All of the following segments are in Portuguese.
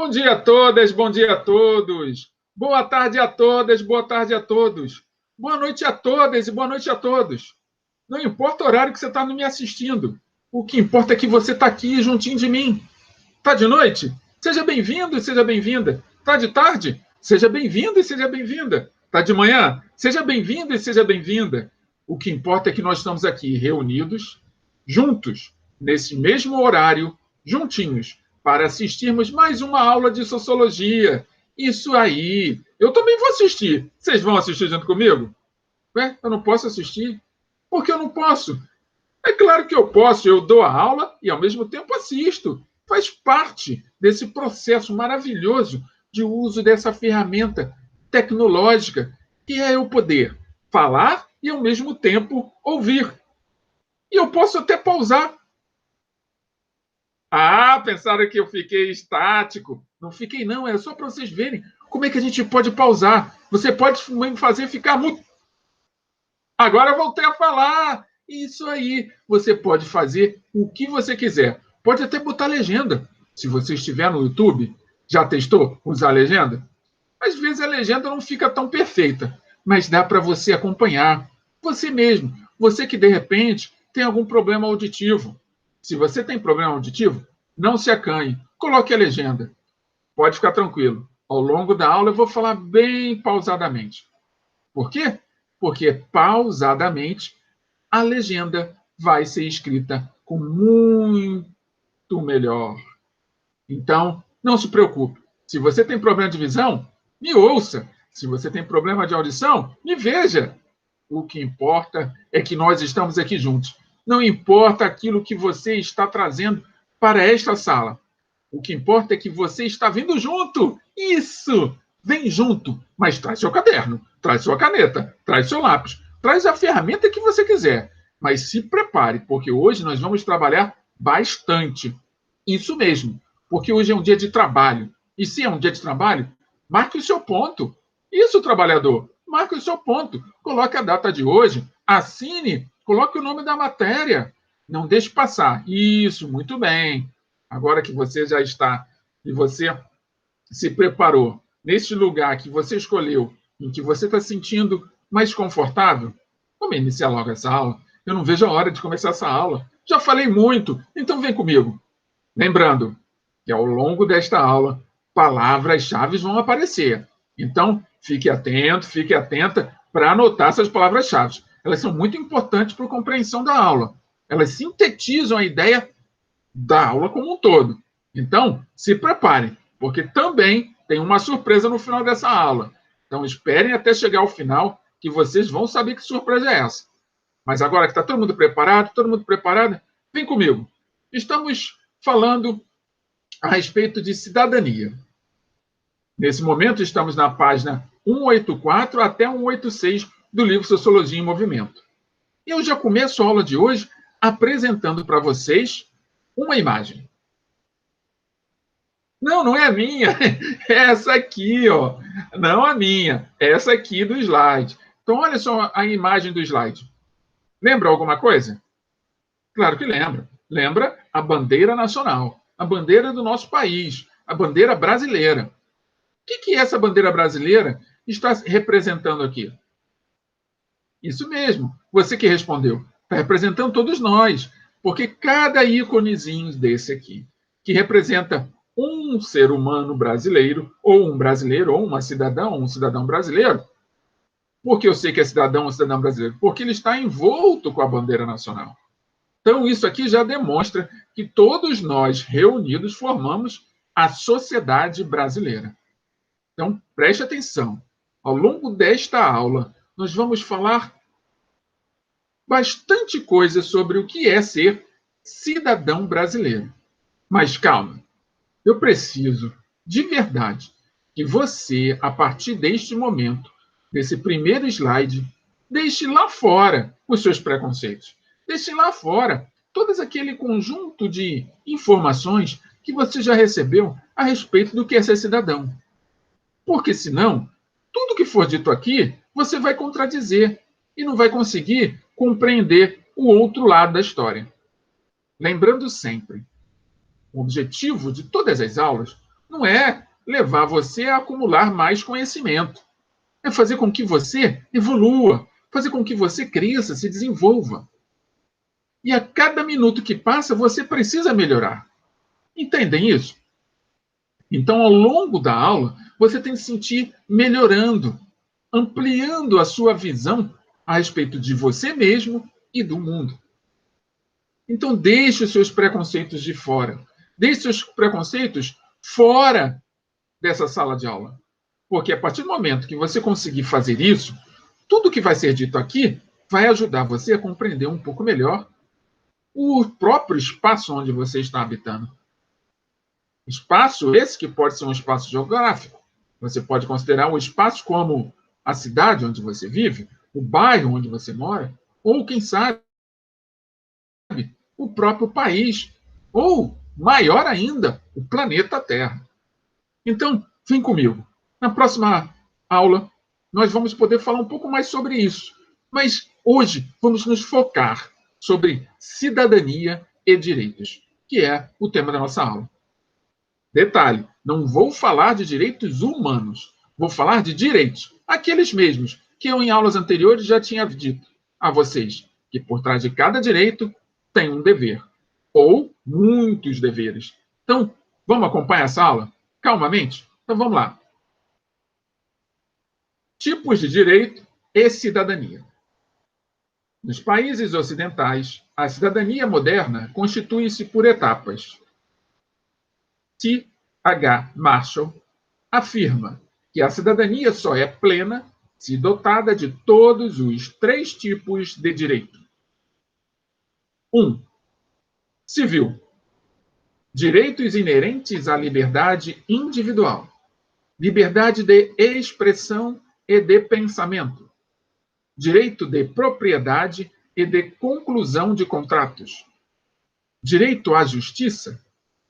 Bom dia a todas, bom dia a todos. Boa tarde a todas, boa tarde a todos. Boa noite a todas e boa noite a todos. Não importa o horário que você está me assistindo. O que importa é que você está aqui juntinho de mim. Está de noite? Seja bem-vindo e seja bem-vinda. Está de tarde? Seja bem-vindo e seja bem-vinda. Está de manhã? Seja bem-vindo e seja bem-vinda. O que importa é que nós estamos aqui reunidos, juntos, nesse mesmo horário, juntinhos, para assistirmos mais uma aula de Sociologia. Isso aí. Eu também vou assistir. Vocês vão assistir junto comigo? Eu não posso assistir? Por que eu não posso? É claro que eu posso. Eu dou a aula e, ao mesmo tempo, assisto. Faz parte desse processo maravilhoso de uso dessa ferramenta tecnológica, que é eu poder falar e, ao mesmo tempo, ouvir. E eu posso até pausar. Ah, pensaram que eu fiquei estático. Não fiquei, não. É só para vocês verem como é que a gente pode pausar. Você pode me fazer ficar muito. Agora eu voltei a falar. Isso aí. Você pode fazer o que você quiser. Pode até botar legenda. Se você estiver no YouTube, já testou usar legenda? Às vezes a legenda não fica tão perfeita, mas dá para você acompanhar. Você mesmo. Você que, de repente, tem algum problema auditivo. Se você tem problema auditivo, não se acanhe. Coloque a legenda. Pode ficar tranquilo. Ao longo da aula eu vou falar bem pausadamente. Por quê? Porque pausadamente a legenda vai ser escrita com muito melhor. Então, não se preocupe. Se você tem problema de visão, me ouça. Se você tem problema de audição, me veja. O que importa é que nós estamos aqui juntos. Não importa aquilo que você está trazendo para esta sala. O que importa é que você está vindo junto. Isso! Vem junto, mas traz seu caderno, traz sua caneta, traz seu lápis, traz a ferramenta que você quiser. Mas se prepare, porque hoje nós vamos trabalhar bastante. Isso mesmo, porque hoje é um dia de trabalho. E se é um dia de trabalho, marque o seu ponto. Isso, trabalhador, marque o seu ponto. Coloque a data de hoje, assine, coloque o nome da matéria. Não deixe passar. Isso, muito bem. Agora que você já está e você se preparou neste lugar que você escolheu, em que você está se sentindo mais confortável, vamos iniciar logo essa aula. Eu não vejo a hora de começar essa aula. Já falei muito, então vem comigo. Lembrando que ao longo desta aula, palavras-chave vão aparecer. Então, fique atento, fique atenta para anotar essas palavras-chave. Elas são muito importantes para a compreensão da aula. Elas sintetizam a ideia da aula como um todo. Então, se preparem, porque também tem uma surpresa no final dessa aula. Então, esperem até chegar ao final, que vocês vão saber que surpresa é essa. Mas agora que está todo mundo preparado, vem comigo. Estamos falando a respeito de cidadania. Nesse momento, estamos na página 184 até 186 do livro Sociologia em Movimento. E eu já começo a aula de hoje apresentando para vocês uma imagem. Não, não é a minha. É essa aqui, ó. Não a minha. É essa aqui do slide. Então, olha só a imagem do slide. Lembra alguma coisa? Claro que lembra. Lembra a bandeira nacional, a bandeira do nosso país, a bandeira brasileira. O que essa bandeira brasileira está representando aqui? Isso mesmo. Você que respondeu. Está representando todos nós. Porque cada íconezinho desse aqui, que representa um ser humano brasileiro, ou um cidadão brasileiro, por que eu sei que é cidadão ou cidadão brasileiro? Porque ele está envolto com a bandeira nacional. Então, isso aqui já demonstra que todos nós reunidos formamos a sociedade brasileira. Então, preste atenção. Ao longo desta aula, nós vamos falar bastante coisa sobre o que é ser cidadão brasileiro. Mas calma, eu preciso, de verdade, que você, a partir deste momento, desse primeiro slide, deixe lá fora os seus preconceitos. Deixe lá fora todo aquele conjunto de informações que você já recebeu a respeito do que é ser cidadão. Porque, senão, tudo que for dito aqui, você vai contradizer e não vai conseguir compreender o outro lado da história. Lembrando sempre, o objetivo de todas as aulas não é levar você a acumular mais conhecimento. É fazer com que você evolua, fazer com que você cresça, se desenvolva. E a cada minuto que passa, você precisa melhorar. Entendem isso? Então, ao longo da aula, você tem que se sentir melhorando, ampliando a sua visão a respeito de você mesmo e do mundo. Então, deixe os seus preconceitos de fora. Deixe os seus preconceitos fora dessa sala de aula. Porque a partir do momento que você conseguir fazer isso, tudo que vai ser dito aqui vai ajudar você a compreender um pouco melhor o próprio espaço onde você está habitando. Espaço esse que pode ser um espaço geográfico. Você pode considerar o espaço como a cidade onde você vive, o bairro onde você mora, ou, quem sabe, o próprio país, ou, maior ainda, o planeta Terra. Então, vem comigo. Na próxima aula, nós vamos poder falar um pouco mais sobre isso. Mas hoje vamos nos focar sobre cidadania e direitos, que é o tema da nossa aula. Detalhe, não vou falar de direitos humanos, vou falar de direitos, aqueles mesmos que eu em aulas anteriores já tinha dito a vocês, que por trás de cada direito tem um dever, ou muitos deveres. Então, vamos acompanhar essa aula? Calmamente? Então vamos lá. Tipos de direito e cidadania. Nos países ocidentais, a cidadania moderna constitui-se por etapas. C. H. Marshall afirma que a cidadania só é plena se dotada de todos os 3 tipos de direito. 1. Civil. Direitos inerentes à liberdade individual, liberdade de expressão e de pensamento, direito de propriedade e de conclusão de contratos, direito à justiça,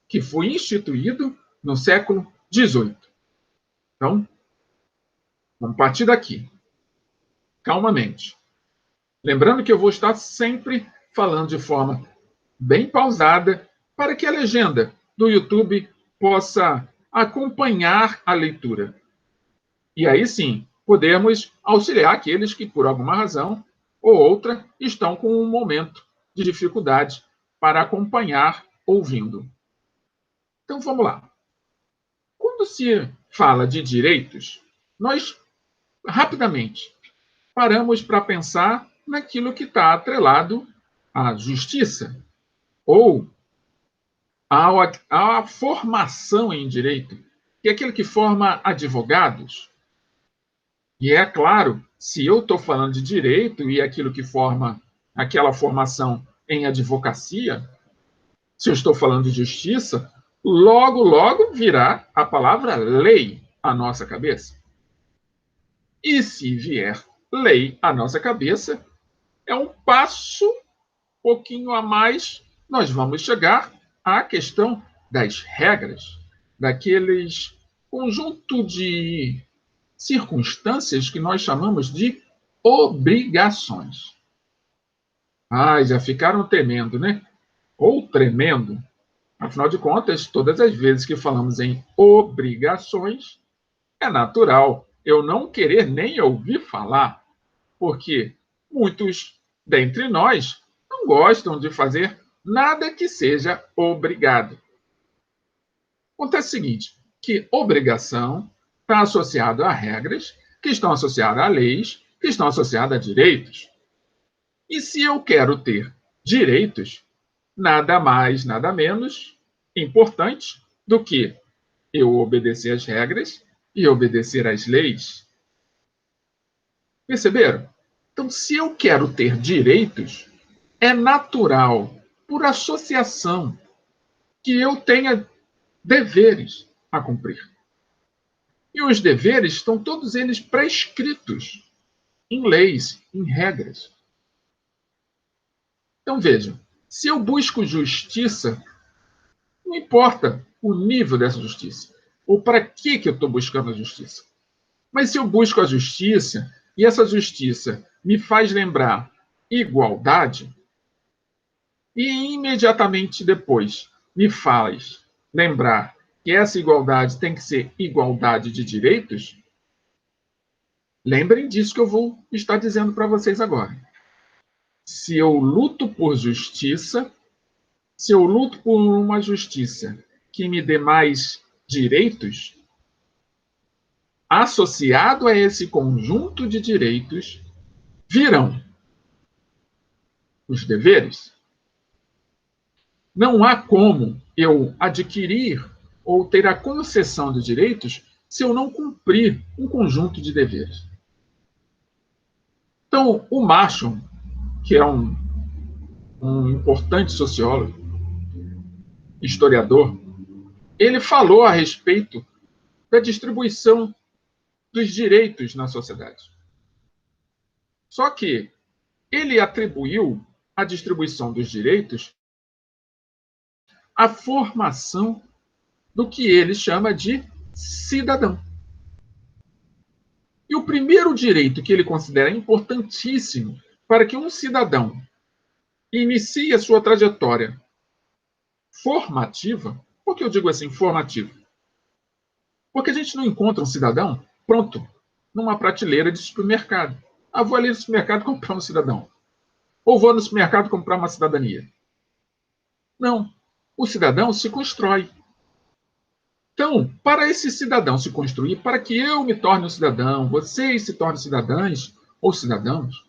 que foi instituído no século XVIII. Então, vamos partir daqui, calmamente. Lembrando que eu vou estar sempre falando de forma bem pausada para que a legenda do YouTube possa acompanhar a leitura. E aí sim, podemos auxiliar aqueles que, por alguma razão ou outra, estão com um momento de dificuldade para acompanhar ouvindo. Então, vamos lá. Quando se fala de direitos, nós rapidamente paramos para pensar naquilo que está atrelado à justiça ou à formação em direito, que é aquilo que forma advogados. E é claro, se eu estou falando de direito e aquilo que forma aquela formação em advocacia, se eu estou falando de justiça, logo, logo virá a palavra lei à nossa cabeça. E se vier lei à nossa cabeça, é um passo pouquinho a mais, nós vamos chegar à questão das regras, daqueles conjunto de circunstâncias que nós chamamos de obrigações. Ah, já ficaram temendo, né? Ou tremendo. Afinal de contas, todas as vezes que falamos em obrigações, é natural eu não querer nem ouvir falar, porque muitos dentre nós não gostam de fazer nada que seja obrigado. Acontece o seguinte, que obrigação está associado a regras, que estão associadas a leis, que estão associadas a direitos. E se eu quero ter direitos, nada mais, nada menos importante do que eu obedecer às regras e obedecer às leis. Perceberam? Então, se eu quero ter direitos, é natural, por associação, que eu tenha deveres a cumprir. E os deveres estão todos eles prescritos em leis, em regras. Então, vejam, se eu busco justiça, não importa o nível dessa justiça, ou para que eu estou buscando a justiça. Mas se eu busco a justiça, e essa justiça me faz lembrar igualdade, e imediatamente depois me faz lembrar que essa igualdade tem que ser igualdade de direitos, lembrem disso que eu vou estar dizendo para vocês agora. Se eu luto por justiça, se eu luto por uma justiça que me dê mais direitos, associado a esse conjunto de direitos, virão os deveres. Não há como eu adquirir ou ter a concessão de direitos se eu não cumprir um conjunto de deveres. Então, o Marshall, que é um importante sociólogo, historiador, ele falou a respeito da distribuição dos direitos na sociedade. Só que ele atribuiu a distribuição dos direitos à formação do que ele chama de cidadão. E o primeiro direito que ele considera importantíssimo para que um cidadão inicie a sua trajetória formativa, por que eu digo assim, formativa? Porque a gente não encontra um cidadão pronto numa prateleira de supermercado. Ah, vou ali no supermercado comprar um cidadão. Ou vou no supermercado comprar uma cidadania. Não. O cidadão se constrói. Então, para esse cidadão se construir, para que eu me torne um cidadão, vocês se tornem cidadãs ou cidadãos,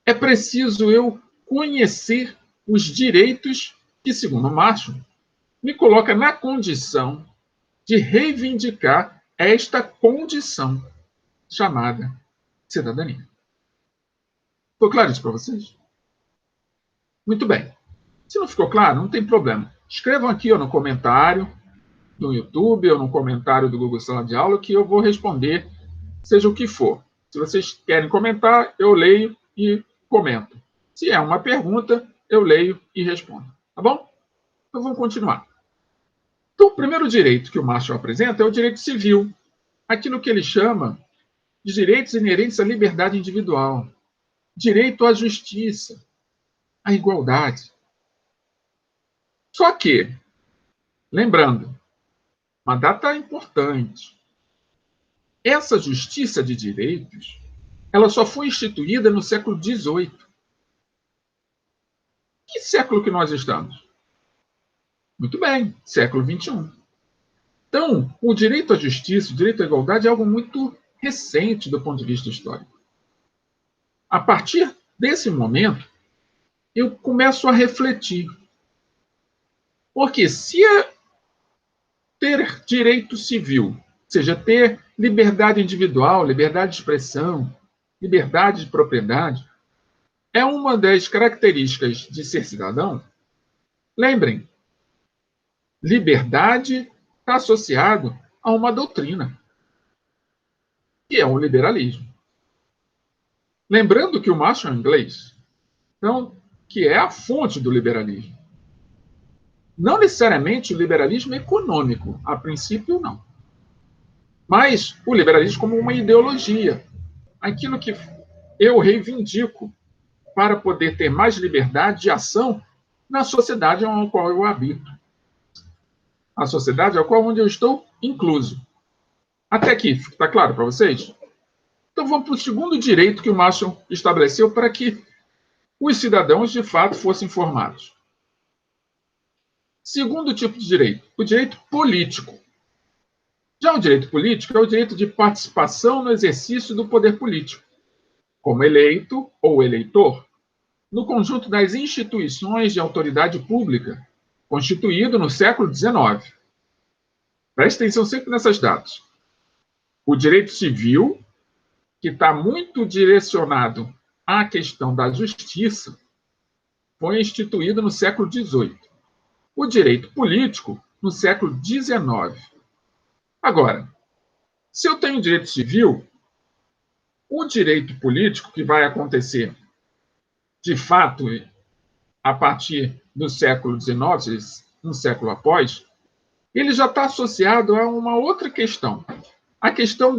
é preciso eu conhecer os direitos que, segundo Marshall, me coloca na condição de reivindicar esta condição chamada cidadania. Ficou claro isso para vocês? Muito bem. Se não ficou claro, não tem problema. Escrevam aqui no comentário no YouTube ou no comentário do Google Sala de Aula que eu vou responder, seja o que for. Se vocês querem comentar, eu leio e comento. Se é uma pergunta, eu leio e respondo. Tá bom? Então vamos continuar. Então, o primeiro direito que o Marshall apresenta é o direito civil, aquilo que ele chama de direitos inerentes à liberdade individual, direito à justiça, à igualdade. Só que, lembrando, uma data importante, essa justiça de direitos, ela só foi instituída no século XVIII. Que século que nós estamos? Muito bem, século XXI. Então, o direito à justiça, o direito à igualdade é algo muito recente do ponto de vista histórico. A partir desse momento, eu começo a refletir. Porque se ter direito civil, ou seja, ter liberdade individual, liberdade de expressão, liberdade de propriedade, é uma das características de ser cidadão, lembrem, liberdade está associado a uma doutrina, que é o liberalismo. Lembrando que o Marshall é inglês, então, que é a fonte do liberalismo. Não necessariamente o liberalismo econômico, a princípio não. Mas o liberalismo como uma ideologia, aquilo que eu reivindico para poder ter mais liberdade de ação na sociedade a qual eu habito. A sociedade a qual onde eu estou incluso. Até aqui, está claro para vocês? Então vamos para o segundo direito que o Marshall estabeleceu para que os cidadãos, de fato, fossem formados. Segundo tipo de direito, o direito político. Já o direito político é o direito de participação no exercício do poder político, como eleito ou eleitor, no conjunto das instituições de autoridade pública, constituído no século XIX. Preste atenção sempre nessas datas. O direito civil, que está muito direcionado à questão da justiça, foi instituído no século XVIII. O direito político, no século XIX. Agora, se eu tenho direito civil, o direito político, que vai acontecer, de fato, a partir do século XIX, um século após, ele já está associado a uma outra questão. A questão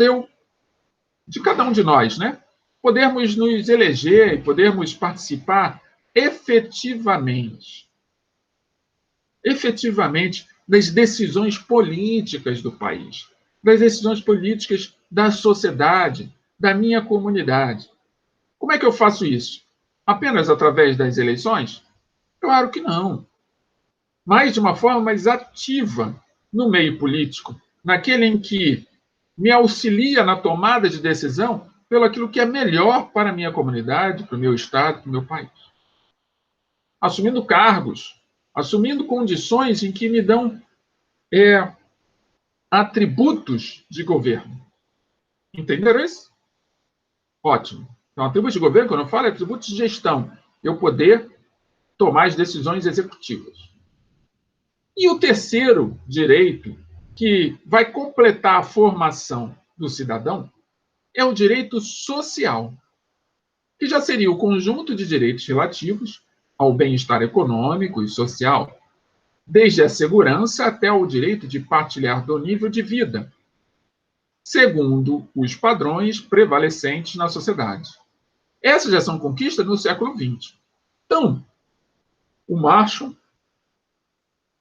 de cada um de nós, né? Podermos nos eleger e podermos participar efetivamente das decisões políticas do país, das decisões políticas da sociedade, da minha comunidade. Como é que eu faço isso? Apenas através das eleições? Claro que não. Mas de uma forma mais ativa no meio político, naquele em que me auxilia na tomada de decisão pelo aquilo que é melhor para a minha comunidade, para o meu estado, para o meu país. Assumindo cargos, assumindo condições em que me dão atributos de governo. Entenderam isso? Ótimo. Então, atributos de governo, quando eu falo, é atributos de gestão. Eu poder tomar as decisões executivas. E o terceiro direito, que vai completar a formação do cidadão, é o direito social, que já seria o conjunto de direitos relativos ao bem-estar econômico e social, desde a segurança até o direito de partilhar do nível de vida, segundo os padrões prevalecentes na sociedade. Essas já são conquistas no século XX. Então, o Marshall,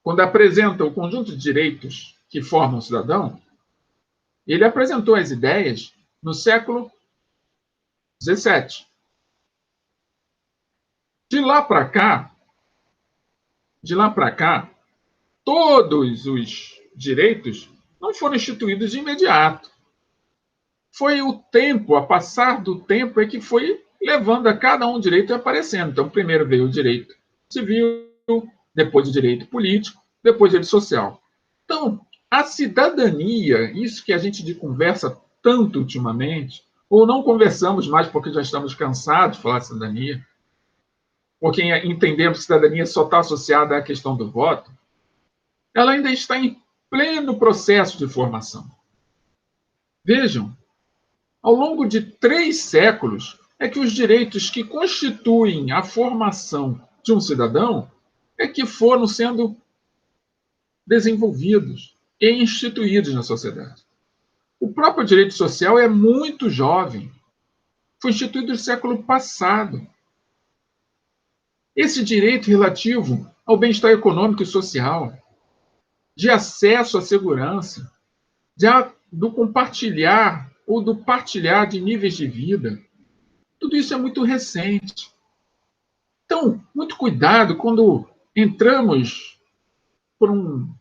quando apresenta o conjunto de direitos que formam o cidadão, ele apresentou as ideias no século XVII. De lá para cá, todos os direitos não foram instituídos de imediato. Foi o tempo, a passar do tempo, é que foi levando a cada um direito aparecendo. Então, primeiro veio o direito civil, depois o direito político, depois o direito social. Então, a cidadania, isso que a gente conversa tanto ultimamente, ou não conversamos mais porque já estamos cansados de falar de cidadania, porque entendemos que cidadania só está associada à questão do voto, ela ainda está em pleno processo de formação. Vejam, ao longo de 3 séculos, é que os direitos que constituem a formação de um cidadão é que foram sendo desenvolvidos e instituídos na sociedade. O próprio direito social é muito jovem. Foi instituído no século passado. Esse direito relativo ao bem-estar econômico e social, de acesso à segurança, do compartilhar ou do partilhar de níveis de vida, tudo isso é muito recente. Então, muito cuidado quando entramos por um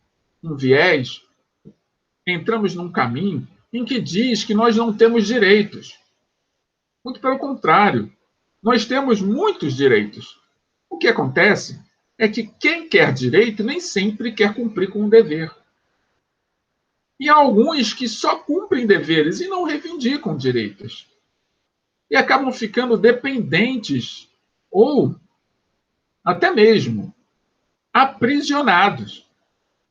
viés, entramos num caminho em que diz que nós não temos direitos. Muito pelo contrário, nós temos muitos direitos. O que acontece é que quem quer direito nem sempre quer cumprir com um dever. E há alguns que só cumprem deveres e não reivindicam direitos. E acabam ficando dependentes ou até mesmo aprisionados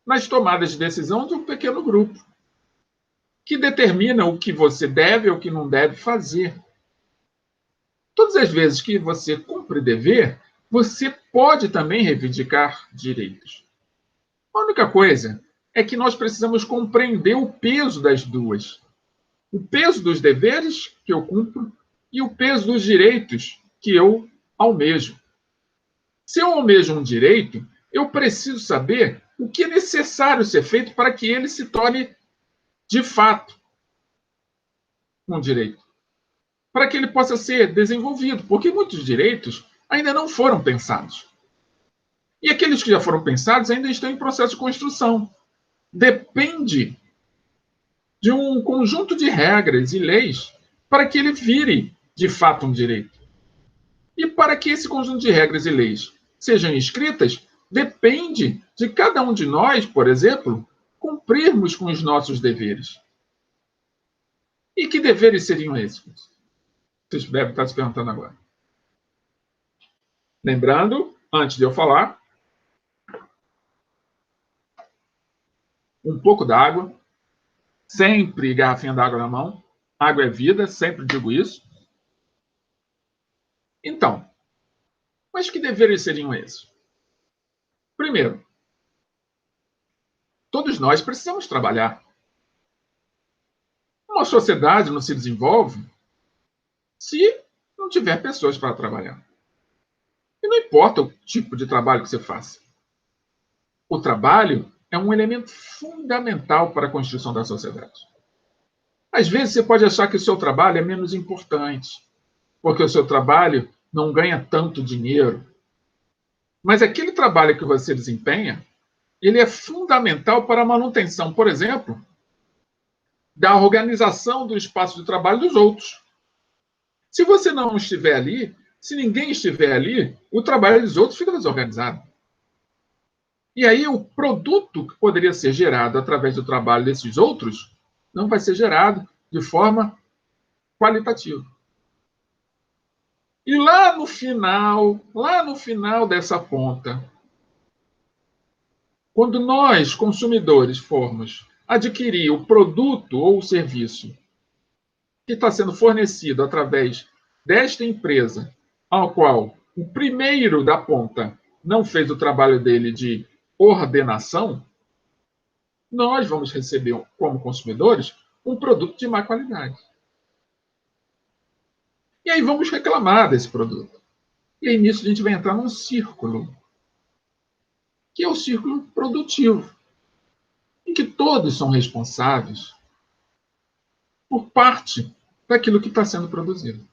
nas tomadas de decisão de um pequeno grupo, que determina o que você deve ou o que não deve fazer. Todas as vezes que você cumpre dever, você pode também reivindicar direitos. A única coisa é que nós precisamos compreender o peso das duas. O peso dos deveres que eu cumpro e o peso dos direitos que eu almejo. Se eu almejo um direito, eu preciso saber o que é necessário ser feito para que ele se torne, de fato, um direito. Para que ele possa ser desenvolvido, porque muitos direitos ainda não foram pensados. E aqueles que já foram pensados ainda estão em processo de construção. Depende de um conjunto de regras e leis para que ele vire, de fato, um direito. E para que esse conjunto de regras e leis sejam escritas, depende de cada um de nós, por exemplo, cumprirmos com os nossos deveres. E que deveres seriam esses? Vocês devem estar se perguntando agora. Lembrando, antes de eu falar, um pouco d'água, sempre garrafinha d'água na mão. Água é vida, sempre digo isso. Então, mas que deveres seriam esses? Primeiro, todos nós precisamos trabalhar. Uma sociedade não se desenvolve se não tiver pessoas para trabalhar. E não importa o tipo de trabalho que você faça. O trabalho é um elemento fundamental para a construção da sociedade. Às vezes você pode achar que o seu trabalho é menos importante, porque o seu trabalho não ganha tanto dinheiro. Mas aquele trabalho que você desempenha, ele é fundamental para a manutenção, por exemplo, da organização do espaço de trabalho dos outros. Se você não estiver ali, se ninguém estiver ali, o trabalho dos outros fica desorganizado. E aí o produto que poderia ser gerado através do trabalho desses outros não vai ser gerado de forma qualitativa. E lá no final dessa ponta, quando nós, consumidores, formos adquirir o produto ou o serviço que está sendo fornecido através desta empresa, ao qual o primeiro da ponta não fez o trabalho dele de ordenação, nós vamos receber, como consumidores, um produto de má qualidade. E aí vamos reclamar desse produto. E aí nisso a gente vai entrar num círculo, que é o círculo produtivo, em que todos são responsáveis por parte daquilo que está sendo produzido.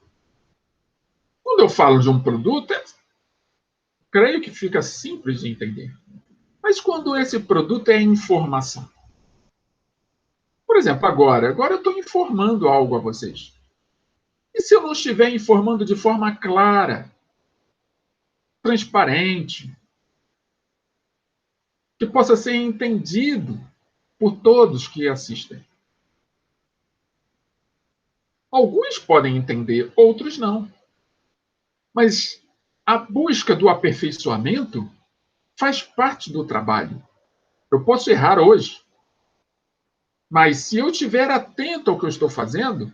Quando eu falo de um produto, creio que fica simples de entender. Mas quando esse produto é informação. Por exemplo, agora eu estou informando algo a vocês. E se eu não estiver informando de forma clara, transparente, que possa ser entendido por todos que assistem? Alguns podem entender, outros não. Mas a busca do aperfeiçoamento faz parte do trabalho. Eu posso errar hoje, mas se eu estiver atento ao que eu estou fazendo,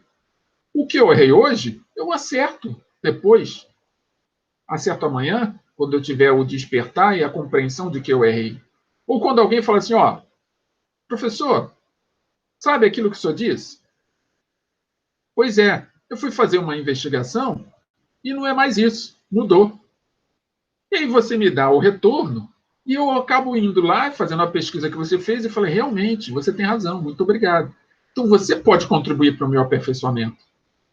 o que eu errei hoje, eu acerto depois. Acerto amanhã, quando eu tiver o despertar e a compreensão de que eu errei. Ou quando alguém fala assim, ó, professor, sabe aquilo que o senhor disse? Pois é, eu fui fazer uma investigação e não é mais isso, mudou. E aí você me dá o retorno e eu acabo indo lá, fazendo a pesquisa que você fez e falei, realmente, você tem razão, muito obrigado. Então você pode contribuir para o meu aperfeiçoamento.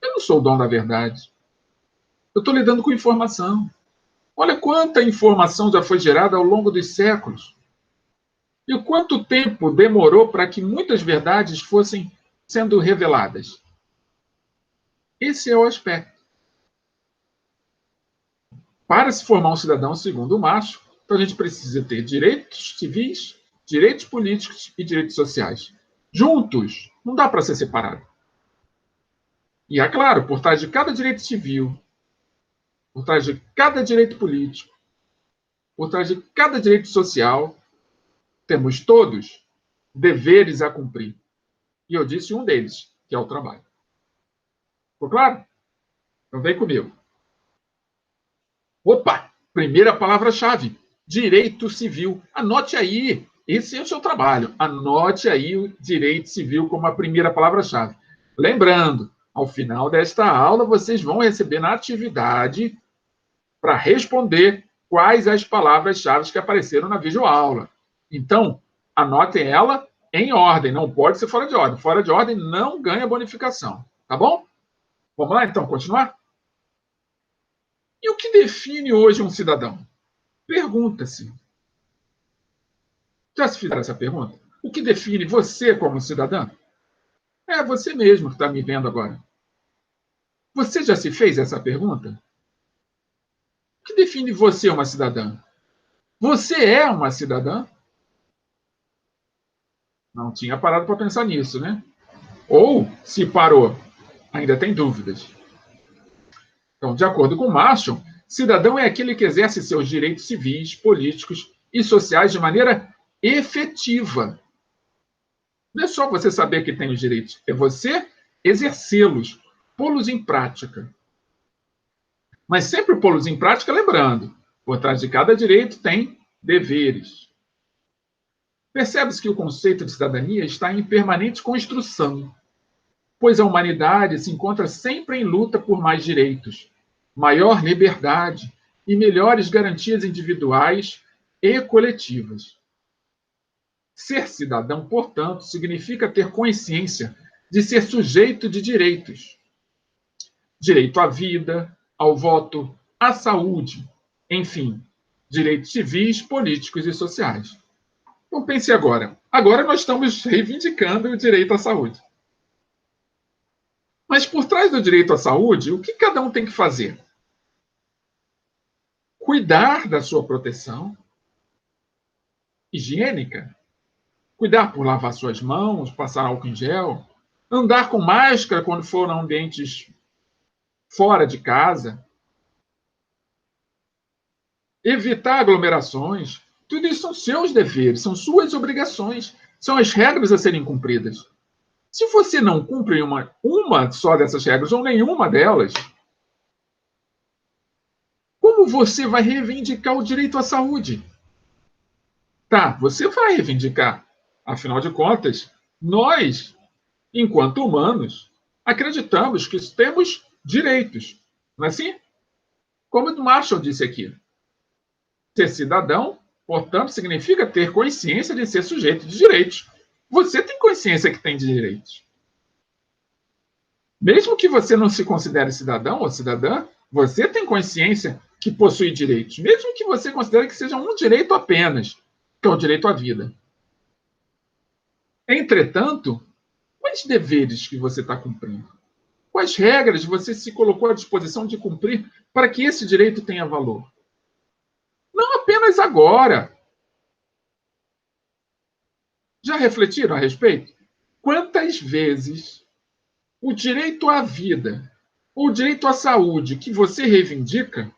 Eu não sou o dono da verdade. Eu estou lidando com informação. Olha quanta informação já foi gerada ao longo dos séculos. E o quanto tempo demorou para que muitas verdades fossem sendo reveladas. Esse é o aspecto. Para se formar um cidadão segundo o Marx, então a gente precisa ter direitos civis, direitos políticos e direitos sociais. Juntos, não dá para ser separado. E é claro, por trás de cada direito civil, por trás de cada direito político, por trás de cada direito social, temos todos deveres a cumprir. E eu disse um deles, que é o trabalho. Ficou claro? Então vem comigo. Opa! Primeira palavra-chave: direito civil. Anote aí. Esse é o seu trabalho. Anote aí o direito civil como a primeira palavra-chave. Lembrando, ao final desta aula, vocês vão receber na atividade para responder quais as palavras-chave que apareceram na videoaula. Então, anotem ela em ordem. Não pode ser fora de ordem. Fora de ordem não ganha bonificação. Tá bom? Vamos lá, então, continuar? E o que define hoje um cidadão? Pergunta-se. Já se fizeram essa pergunta? O que define você como cidadão? É você mesmo que está me vendo agora. Você já se fez essa pergunta? O que define você uma cidadã? Você é uma cidadã? Não tinha parado para pensar nisso, né? Ou, se parou, ainda tem dúvidas. Então, de acordo com Marshall, cidadão é aquele que exerce seus direitos civis, políticos e sociais de maneira efetiva. Não é só você saber que tem os direitos, é você exercê-los, pô-los em prática. Mas sempre pô-los em prática, lembrando, por trás de cada direito tem deveres. Percebe-se que o conceito de cidadania está em permanente construção, pois a humanidade se encontra sempre em luta por mais direitos, maior liberdade e melhores garantias individuais e coletivas. Ser cidadão, portanto, significa ter consciência de ser sujeito de direitos. Direito à vida, ao voto, à saúde, enfim, direitos civis, políticos e sociais. Então pense agora. Agora nós estamos reivindicando o direito à saúde. Mas por trás do direito à saúde, o que cada um tem que fazer? Cuidar da sua proteção higiênica, cuidar por lavar suas mãos, passar álcool em gel, andar com máscara quando for a ambientes fora de casa, evitar aglomerações. Tudo isso são seus deveres, são suas obrigações, são as regras a serem cumpridas. Se você não cumpre uma só dessas regras ou nenhuma delas, como você vai reivindicar o direito à saúde? Tá, você vai reivindicar. Afinal de contas, nós, enquanto humanos, acreditamos que temos direitos. Não é assim? Como o Marshall disse aqui. Ser cidadão, portanto, significa ter consciência de ser sujeito de direitos. Você tem consciência que tem direitos. Mesmo que você não se considere cidadão ou cidadã, você tem consciência que possui direitos. Mesmo que você considere que seja um direito apenas, que é o direito à vida. Entretanto, quais deveres que você está cumprindo? Quais regras você se colocou à disposição de cumprir para que esse direito tenha valor? Não apenas agora. Já refletiram a respeito? Quantas vezes o direito à vida ou o direito à saúde que você reivindica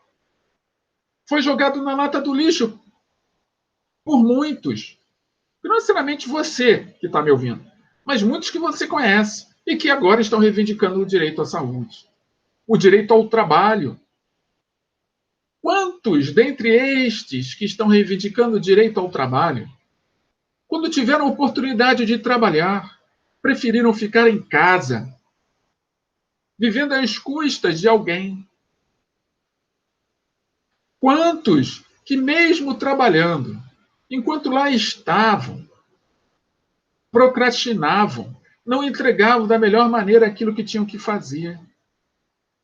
foi jogado na lata do lixo por muitos? Não necessariamente você que está me ouvindo, mas muitos que você conhece e que agora estão reivindicando o direito à saúde, o direito ao trabalho. Quantos dentre estes que estão reivindicando o direito ao trabalho, quando tiveram a oportunidade de trabalhar, preferiram ficar em casa, vivendo às custas de alguém? Quantos que, mesmo trabalhando, enquanto lá estavam, procrastinavam, não entregavam da melhor maneira aquilo que tinham que fazer?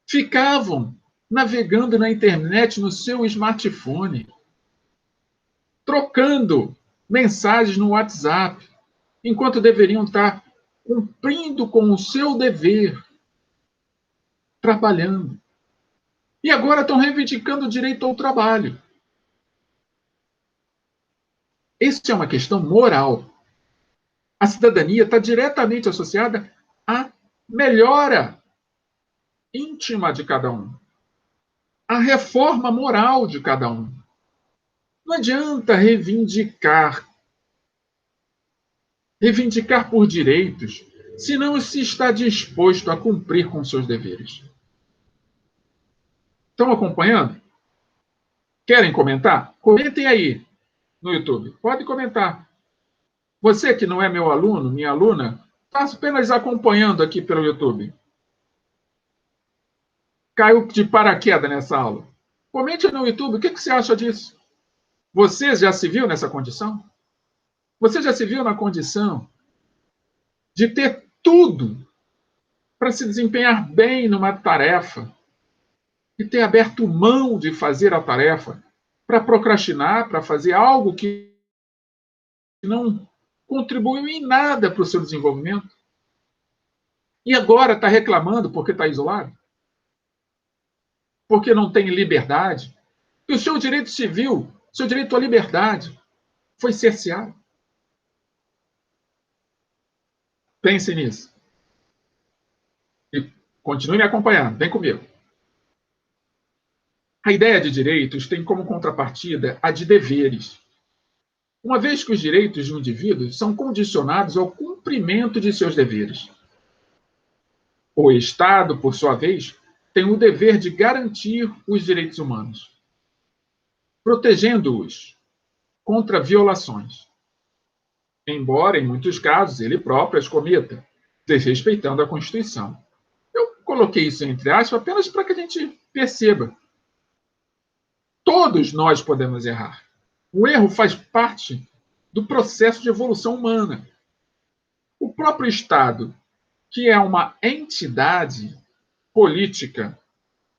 Ficavam navegando na internet no seu smartphone, trocando mensagens no WhatsApp, enquanto deveriam estar cumprindo com o seu dever, trabalhando. E agora estão reivindicando o direito ao trabalho. Essa é uma questão moral. A cidadania está diretamente associada à melhora íntima de cada um, à reforma moral de cada um. Não adianta reivindicar por direitos se não se está disposto a cumprir com seus deveres. Estão acompanhando? Querem comentar? Comentem aí no YouTube. Pode comentar. Você que não é meu aluno, minha aluna, está apenas acompanhando aqui pelo YouTube. Caiu de paraquedas nessa aula. Comente no YouTube o que você acha disso. Você já se viu nessa condição? Você já se viu na condição de ter tudo para se desempenhar bem numa tarefa e ter aberto mão de fazer a tarefa para procrastinar, para fazer algo que não contribuiu em nada para o seu desenvolvimento? E agora está reclamando porque está isolado? Porque não tem liberdade? E o seu direito civil, seu direito à liberdade, foi cerceado? Pense nisso. E continue me acompanhando. Vem comigo. A ideia de direitos tem como contrapartida a de deveres. Uma vez que os direitos de um indivíduo são condicionados ao cumprimento de seus deveres. O Estado, por sua vez, tem o dever de garantir os direitos humanos, protegendo-os contra violações, embora, em muitos casos, ele próprio as cometa, desrespeitando a Constituição. Eu coloquei isso entre aspas apenas para que a gente perceba. Todos nós podemos errar. O erro faz parte do processo de evolução humana. O próprio Estado, que é uma entidade política,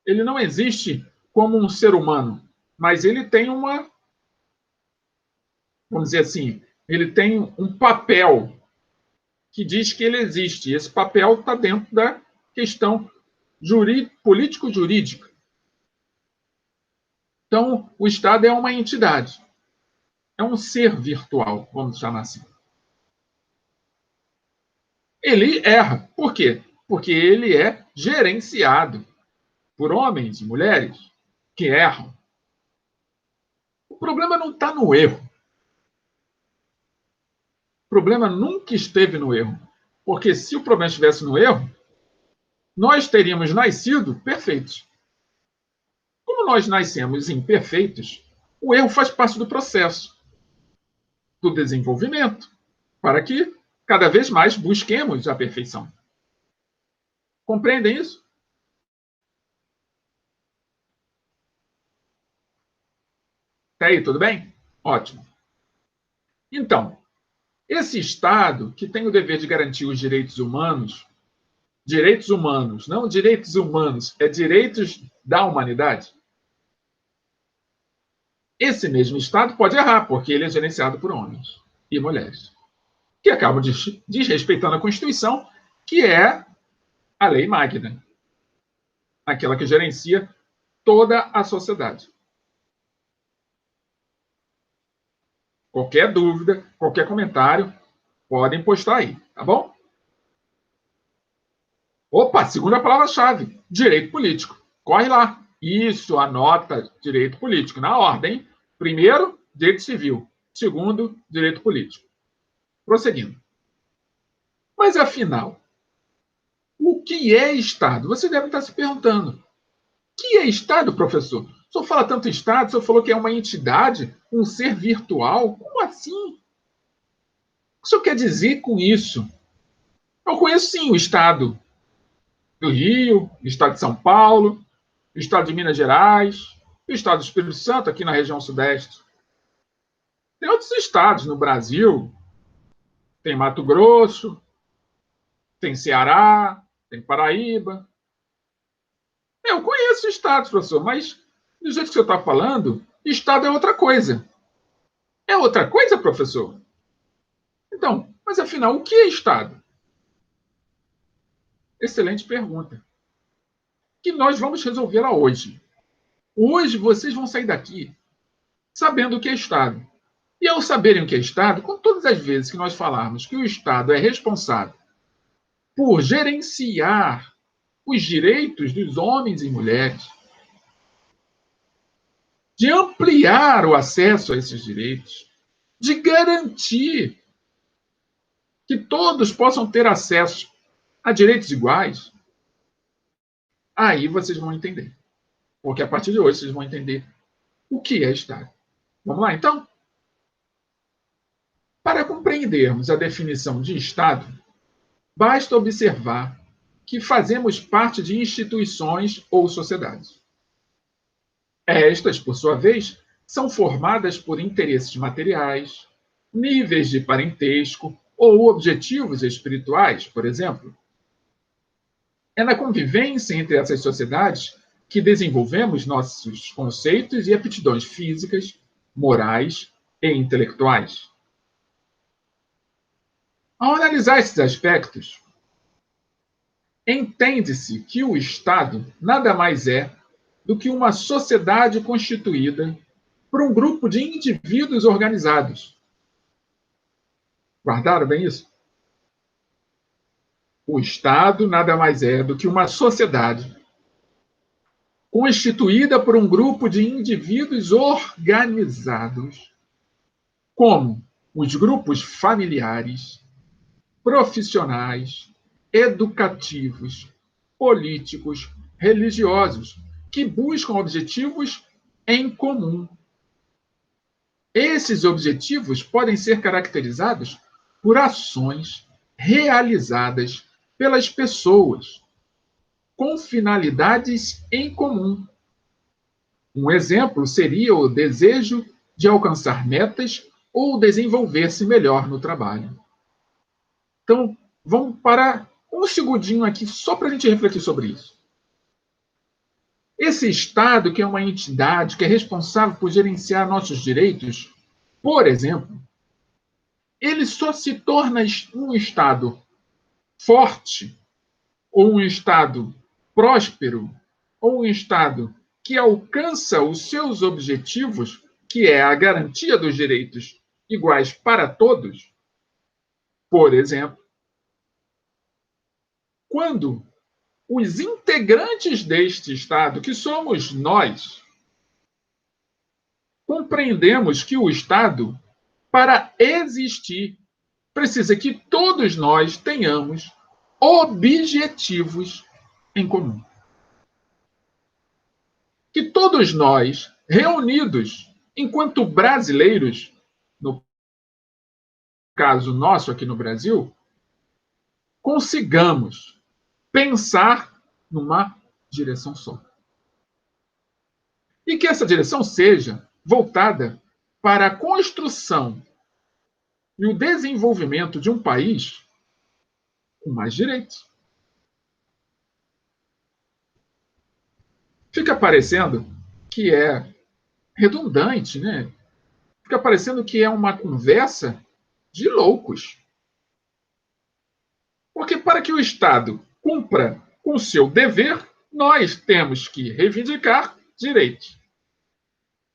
ele não existe como um ser humano, mas ele tem uma, vamos dizer assim, ele tem um papel que diz que ele existe. E esse papel está dentro da questão político-jurídica. Então, o Estado é uma entidade, é um ser virtual, vamos chamar assim. Ele erra. Por quê? Porque ele é gerenciado por homens e mulheres que erram. O problema não está no erro. O problema nunca esteve no erro. Porque se o problema estivesse no erro, nós teríamos nascido perfeitos. Como nós nascemos imperfeitos, o erro faz parte do processo do desenvolvimento, para que cada vez mais busquemos a perfeição. Compreendem isso? Tá aí, tudo bem? Ótimo. Então, esse Estado, que tem o dever de garantir os direitos humanos, não direitos humanos, é direitos da humanidade, esse mesmo Estado pode errar, porque ele é gerenciado por homens e mulheres, que acabam desrespeitando a Constituição, que é a lei magna, aquela que gerencia toda a sociedade. Qualquer dúvida, qualquer comentário, podem postar aí, tá bom? Opa, segunda palavra-chave, direito político. Corre lá. Isso, anota direito político, na ordem. Primeiro, direito civil. Segundo, direito político. Prosseguindo. Mas, afinal, o que é Estado? Você deve estar se perguntando. O que é Estado, professor? O senhor fala tanto Estado, o senhor falou que é uma entidade, um ser virtual. Como assim? O que o senhor quer dizer com isso? Eu conheço, sim, o Estado do Rio, o Estado de São Paulo, o Estado de Minas Gerais, o Estado do Espírito Santo, aqui na região sudeste. Tem outros estados no Brasil, tem Mato Grosso, tem Ceará, tem Paraíba. Eu conheço estados, professor, mas do jeito que o senhor está falando, estado é outra coisa. É outra coisa, professor? Então, mas afinal, o que é estado? Excelente pergunta. Que nós vamos resolvê-la hoje. Hoje vocês vão sair daqui sabendo o que é estado. E ao saberem o que é Estado, com todas as vezes que nós falarmos que o Estado é responsável por gerenciar os direitos dos homens e mulheres, de ampliar o acesso a esses direitos, de garantir que todos possam ter acesso a direitos iguais, aí vocês vão entender. Porque a partir de hoje vocês vão entender o que é Estado. Vamos lá, então? Para compreendermos a definição de Estado, basta observar que fazemos parte de instituições ou sociedades. Estas, por sua vez, são formadas por interesses materiais, níveis de parentesco ou objetivos espirituais, por exemplo. É na convivência entre essas sociedades que desenvolvemos nossos conceitos e aptidões físicas, morais e intelectuais. Ao analisar esses aspectos, entende-se que o Estado nada mais é do que uma sociedade constituída por um grupo de indivíduos organizados. Guardaram bem isso? O Estado nada mais é do que uma sociedade constituída por um grupo de indivíduos organizados, como os grupos familiares, profissionais, educativos, políticos, religiosos, que buscam objetivos em comum. Esses objetivos podem ser caracterizados por ações realizadas pelas pessoas com finalidades em comum. Um exemplo seria o desejo de alcançar metas ou desenvolver-se melhor no trabalho. Então, vamos parar um segundinho aqui só para a gente refletir sobre isso. Esse Estado, que é uma entidade que é responsável por gerenciar nossos direitos, por exemplo, ele só se torna um Estado forte, ou um Estado próspero, ou um Estado que alcança os seus objetivos, que é a garantia dos direitos iguais para todos, por exemplo, quando os integrantes deste Estado, que somos nós, compreendemos que o Estado, para existir, precisa que todos nós tenhamos objetivos em comum. Que todos nós, reunidos enquanto brasileiros, no caso nosso aqui no Brasil, consigamos pensar numa direção só. E que essa direção seja voltada para a construção e o desenvolvimento de um país com mais direitos. Fica parecendo que é redundante, né? Fica parecendo que é uma conversa de loucos. Porque para que o Estado cumpra com o seu dever, nós temos que reivindicar direitos.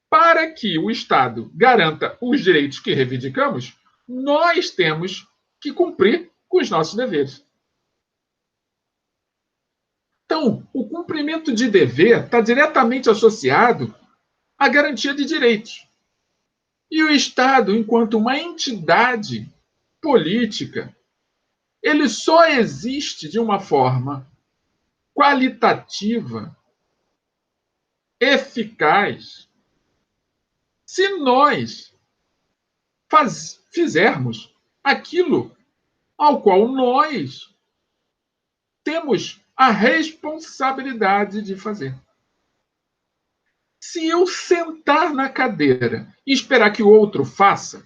Para que o Estado garanta os direitos que reivindicamos, nós temos que cumprir com os nossos deveres. Então, o cumprimento de dever está diretamente associado à garantia de direitos. E o Estado, enquanto uma entidade política, ele só existe de uma forma qualitativa, eficaz, se nós fizermos aquilo ao qual nós temos a responsabilidade de fazer. Se eu sentar na cadeira e esperar que o outro faça,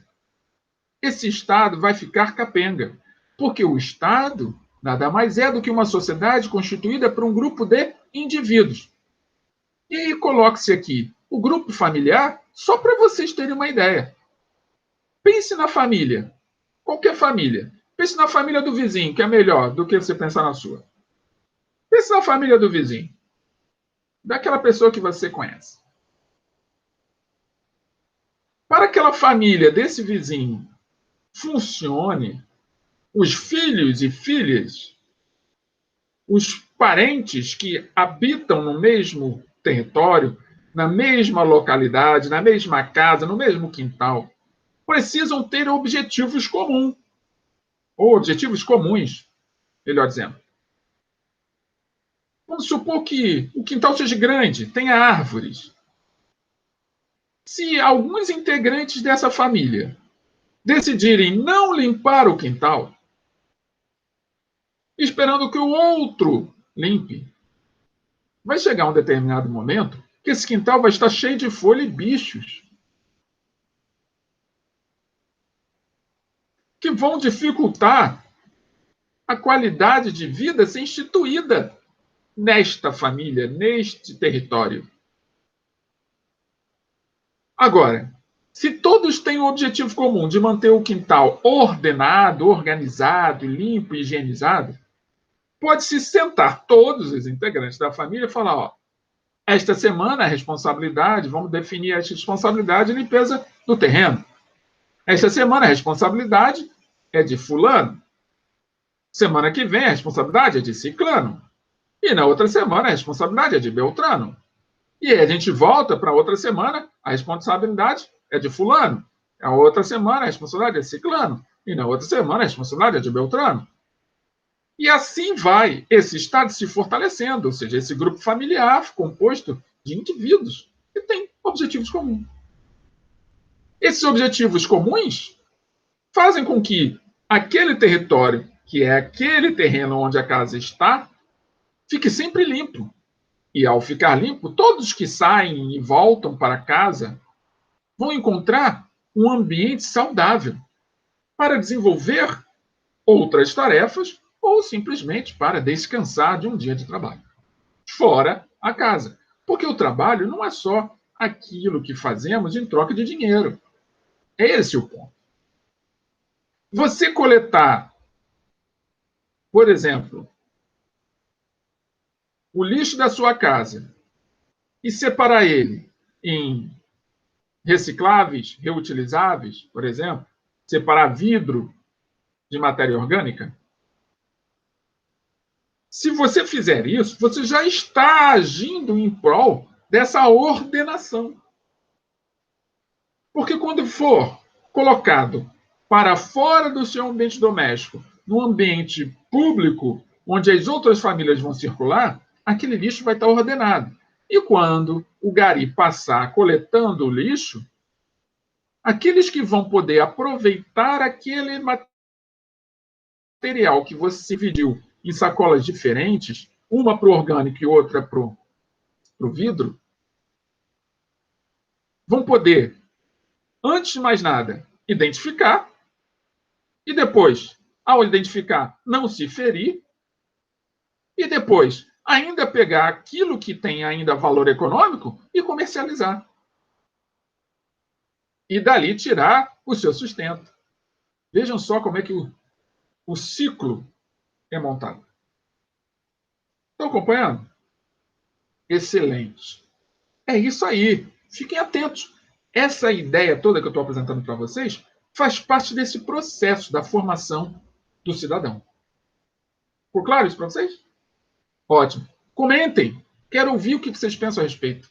esse Estado vai ficar capenga. Porque o Estado nada mais é do que uma sociedade constituída por um grupo de indivíduos. E aí coloque-se aqui o grupo familiar, só para vocês terem uma ideia. Pense na família, qualquer família. Pense na família do vizinho, que é melhor do que você pensar na sua. Pense na família do vizinho, daquela pessoa que você conhece. Para aquela família desse vizinho funcione, os filhos e filhas, os parentes que habitam no mesmo território, na mesma localidade, na mesma casa, no mesmo quintal, precisam ter objetivos comuns, ou objetivos comuns, melhor dizendo. Vamos supor que o quintal seja grande, tenha árvores. Se alguns integrantes dessa família decidirem não limpar o quintal, esperando que o outro limpe, vai chegar um determinado momento que esse quintal vai estar cheio de folha e bichos que vão dificultar a qualidade de vida ser instituída nesta família, neste território. Agora, se todos têm o objetivo comum de manter o quintal ordenado, organizado, limpo e higienizado, pode-se sentar todos os integrantes da família e falar, ó, esta semana a responsabilidade, vamos definir a responsabilidade de limpeza do terreno. Esta semana a responsabilidade é de fulano. Semana que vem a responsabilidade é de ciclano. E na outra semana a responsabilidade é de beltrano. E aí a gente volta para outra semana, a responsabilidade é de fulano. Na outra semana a responsabilidade é de ciclano. E na outra semana a responsabilidade é de beltrano. E assim vai esse Estado se fortalecendo, ou seja, esse grupo familiar composto de indivíduos que têm objetivos comuns. Esses objetivos comuns fazem com que aquele território, que é aquele terreno onde a casa está, fique sempre limpo. E ao ficar limpo, todos que saem e voltam para casa vão encontrar um ambiente saudável para desenvolver outras tarefas ou simplesmente para descansar de um dia de trabalho, fora a casa. Porque o trabalho não é só aquilo que fazemos em troca de dinheiro. É esse o ponto. Você coletar, por exemplo, o lixo da sua casa e separar ele em recicláveis, reutilizáveis, por exemplo, separar vidro de matéria orgânica. Se você fizer isso, você já está agindo em prol dessa ordenação. Porque quando for colocado para fora do seu ambiente doméstico, no ambiente público, onde as outras famílias vão circular, aquele lixo vai estar ordenado. E quando o gari passar coletando o lixo, aqueles que vão poder aproveitar aquele material que você dividiu em sacolas diferentes, uma para o orgânico e outra para o vidro, vão poder, antes de mais nada, identificar e depois, ao identificar, não se ferir e depois ainda pegar aquilo que tem ainda valor econômico e comercializar. E dali tirar o seu sustento. Vejam só como é que o ciclo é montado. Estão acompanhando? Excelente. É isso aí. Fiquem atentos. Essa ideia toda que eu estou apresentando para vocês faz parte desse processo da formação do cidadão. Ficou claro isso para vocês? Ótimo. Comentem. Quero ouvir o que vocês pensam a respeito.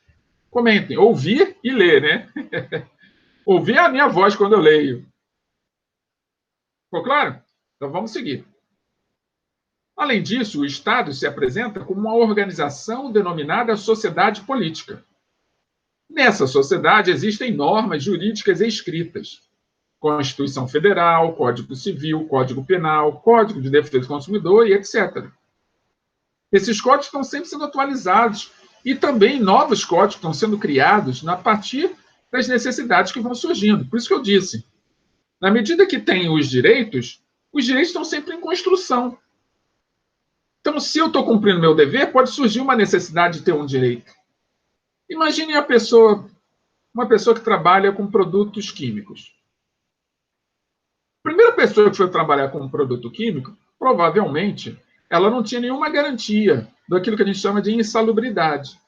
Comentem. Ouvir e ler, né? Ouvir a minha voz quando eu leio. Ficou claro? Então vamos seguir. Além disso, o Estado se apresenta como uma organização denominada sociedade política. Nessa sociedade existem normas jurídicas escritas. Constituição Federal, Código Civil, Código Penal, Código de Defesa do Consumidor e etc. Esses códigos estão sempre sendo atualizados e também novos códigos estão sendo criados a partir das necessidades que vão surgindo. Por isso que eu disse, na medida que tem os direitos estão sempre em construção. Então, se eu estou cumprindo meu dever, pode surgir uma necessidade de ter um direito. Imagine uma pessoa que trabalha com produtos químicos. A primeira pessoa que foi trabalhar com um produto químico, provavelmente, ela não tinha nenhuma garantia daquilo que a gente chama de insalubridade.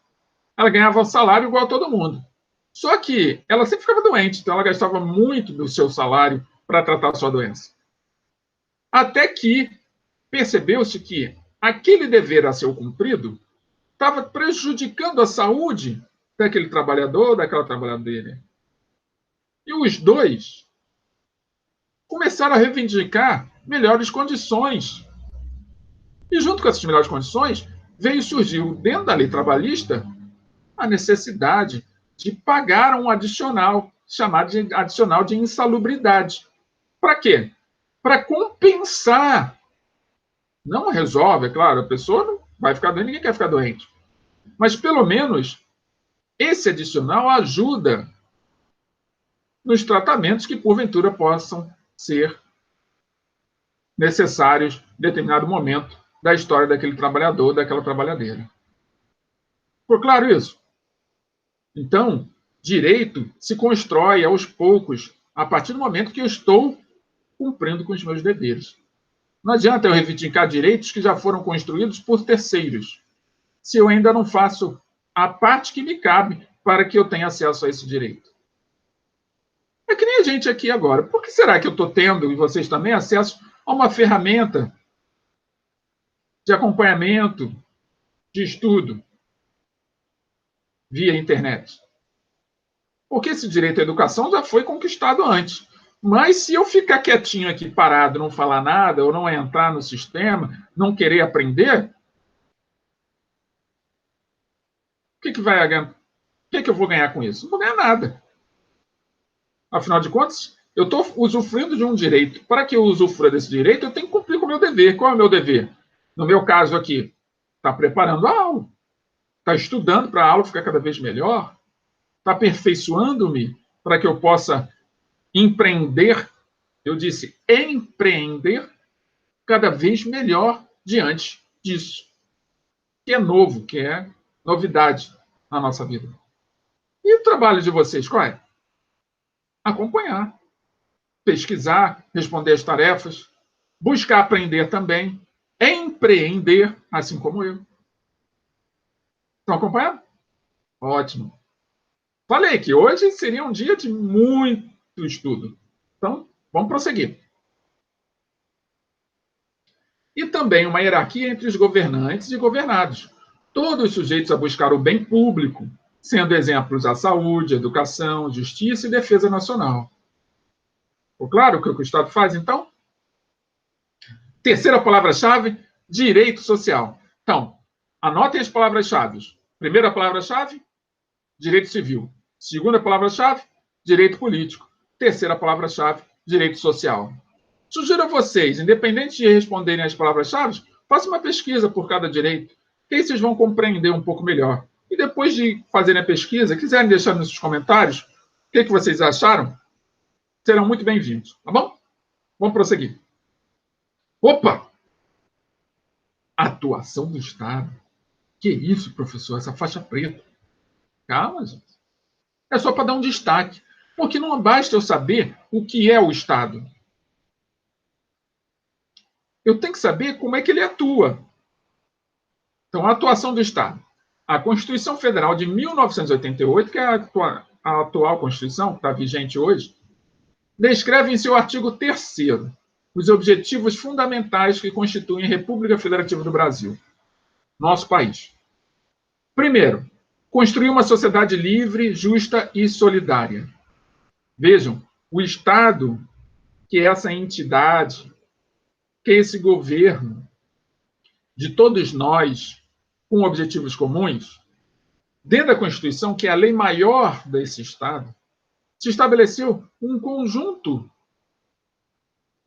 Ela ganhava um salário igual a todo mundo. Só que ela sempre ficava doente, então ela gastava muito do seu salário para tratar a sua doença. Até que percebeu-se que aquele dever a ser cumprido estava prejudicando a saúde daquele trabalhador, daquela trabalhadora. E os dois começaram a reivindicar melhores condições. E junto com essas melhores condições, surgiu dentro da lei trabalhista a necessidade de pagar um adicional, chamado de adicional de insalubridade. Para quê? Para compensar. Não resolve, é claro, a pessoa não vai ficar doente, ninguém quer ficar doente. Mas, pelo menos, esse adicional ajuda nos tratamentos que, porventura, possam ser necessários em determinado momento da história daquele trabalhador, daquela trabalhadeira. Ficou claro isso? Então, direito se constrói aos poucos, a partir do momento que eu estou cumprindo com os meus deveres. Não adianta eu reivindicar direitos que já foram construídos por terceiros, se eu ainda não faço a parte que me cabe para que eu tenha acesso a esse direito. É que nem a gente aqui agora. Por que será que eu estou tendo, e vocês também, acesso a uma ferramenta de acompanhamento, de estudo, via internet? Porque esse direito à educação já foi conquistado antes. Mas se eu ficar quietinho aqui, parado, não falar nada, ou não entrar no sistema, não querer aprender, o que vai ganhar? O que eu vou ganhar com isso? Não vou ganhar nada. Afinal de contas, eu estou usufruindo de um direito. Para que eu usufrua desse direito, eu tenho que cumprir com o meu dever. Qual é o meu dever? No meu caso aqui, está preparando a aula, está estudando para a aula ficar cada vez melhor, está aperfeiçoando-me para que eu possa empreender, eu disse empreender cada vez melhor diante disso, que é novo, que é novidade na nossa vida. E o trabalho de vocês, qual é? Acompanhar, pesquisar, responder as tarefas, buscar aprender também, empreender, assim como eu. Estão acompanhando? Ótimo. Falei que hoje seria um dia de muito estudo. Então, vamos prosseguir. E também uma hierarquia entre os governantes e governados, todos sujeitos a buscar o bem público, sendo exemplos a saúde, educação, justiça e defesa nacional. Ficou claro o que o Estado faz, então? Terceira palavra-chave, direito social. Então, anotem as palavras-chave. Primeira palavra-chave, direito civil. Segunda palavra-chave, direito político. Terceira palavra-chave, direito social. Sugiro a vocês, independente de responderem as palavras-chave, façam uma pesquisa por cada direito, que aí vocês vão compreender um pouco melhor. E depois de fazerem a pesquisa, quiserem deixar nos comentários o que vocês acharam, serão muito bem-vindos, tá bom? Vamos prosseguir. Opa! Atuação do Estado. Que isso, professor? Essa faixa preta. Calma, gente. É só para dar um destaque. Porque não basta eu saber o que é o Estado. Eu tenho que saber como é que ele atua. Então, a atuação do Estado. A Constituição Federal de 1988, que é a atual Constituição, que está vigente hoje, descreve em seu artigo 3º os objetivos fundamentais que constituem a República Federativa do Brasil, nosso país. Primeiro, construir uma sociedade livre, justa e solidária. Vejam, o Estado, que é essa entidade, que é esse governo de todos nós, com objetivos comuns, dentro da Constituição, que é a lei maior desse Estado, se estabeleceu um conjunto